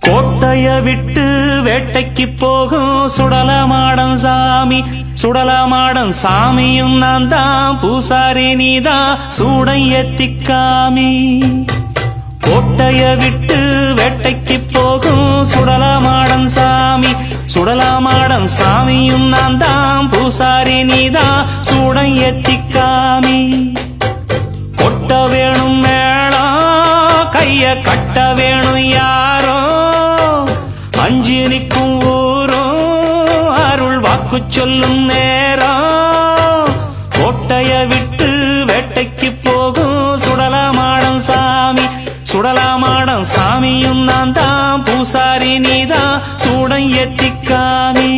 கோட்டைய விட்டு வேட்டைக்கு போகும் சுடலமாடன் சாமி, சுடலமாடன் சாமியும் நான் தான், பூசாரி நீதான் சூடை ஏத்திக்காமி. கோட்டைய விட்டு வேட்டைக்கு போகும் சுடலமாடன் சாமி, சுடலமாடன் சாமியும் நான் தான், பூசாரி நீதான் சூடை ஏத்திக்காமி. கொட்ட வேணும் மேளம், கைய கட்ட வேணும் யாரோ, அஞ்சு நிற்கும் ஊரும் அருள் வாக்கு சொல்லும் நேரம். கோட்டைய விட்டு வேட்டைக்கு போகும் சுடலமாடன் சாமி, சுடலமாடன் சாமியும் நான் தான், பூசாரி நீதான் சூடை ஏத்திக்காமி.